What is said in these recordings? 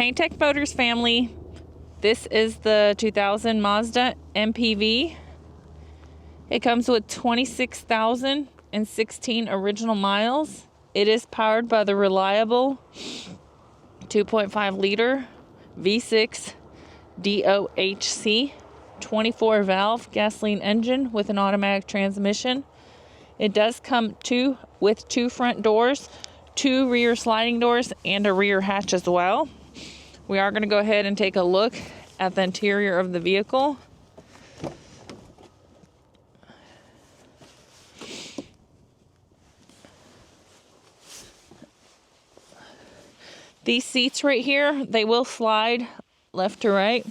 Hey Tech Motors family, this is the 2000 Mazda MPV. It comes with 26,016 original miles. It is powered by the reliable 2.5 liter V6 DOHC 24 valve gasoline engine with an automatic transmission. It does come with two front doors, two rear sliding doors, and a rear hatch as well. We are going to go ahead and take a look at the interior of the vehicle. These seats right here, they will slide left to right.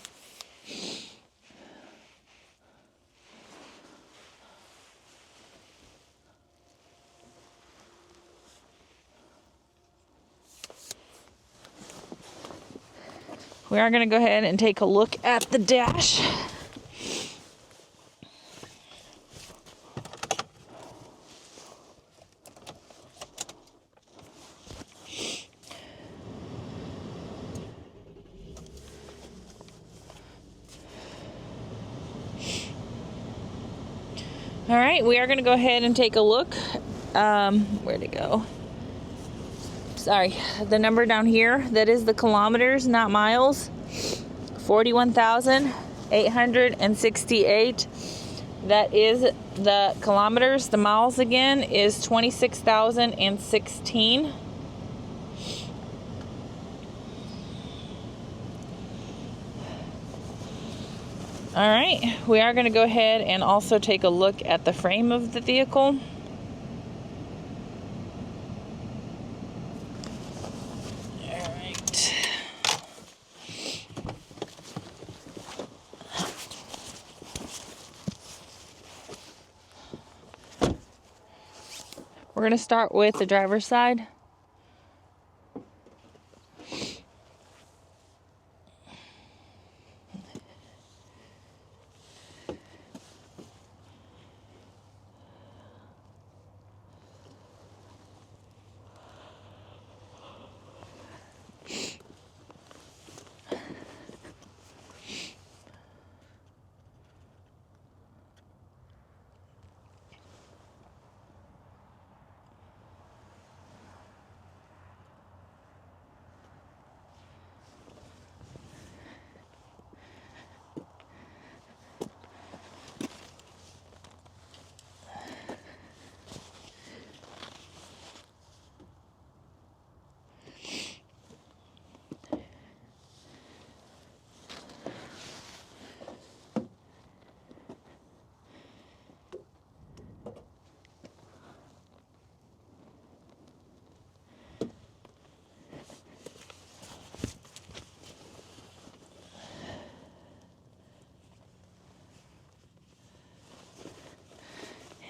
We are going to go ahead and take a look at the dash. All right, we are going to go ahead and take a look. Where'd it go? Sorry, the number down here, that is the kilometers, not miles. 41,868. That is the kilometers. The miles again is 26,016. All right, we are going to go ahead and also take a look at the frame of the vehicle. We're going to start with the driver's side.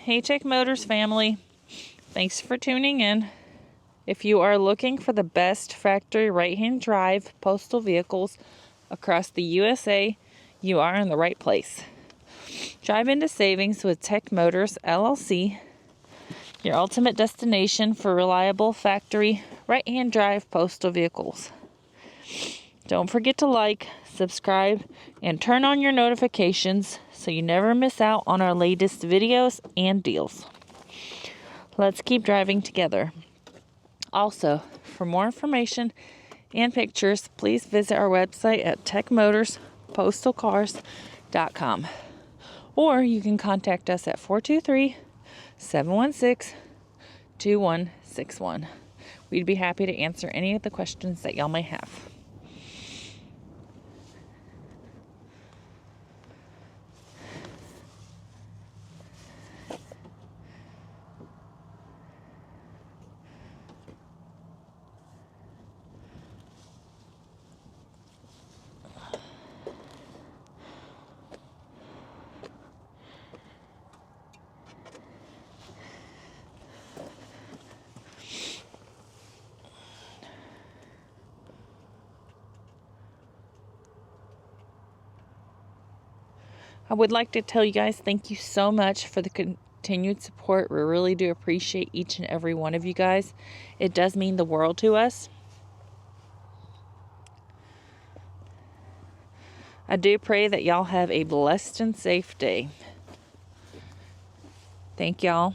Hey Tech Motors family, thanks for tuning in. If you are looking for the best factory right-hand drive postal vehicles across the USA, you are in the right place. Drive into savings with Tech Motors LLC, your ultimate destination for reliable factory right-hand drive postal vehicles. Don't forget to like, subscribe, and turn on your notifications so you never miss out on our latest videos and deals. Let's keep driving together. Also, for more information and pictures, please visit our website at techmotorspostalcars.com. Or you can contact us at 423-716-2161. We'd be happy to answer any of the questions that y'all may have. I would like to tell you guys thank you so much for the continued support. We really do appreciate each and every one of you guys. It does mean the world to us. I do pray that y'all have a blessed and safe day. Thank y'all.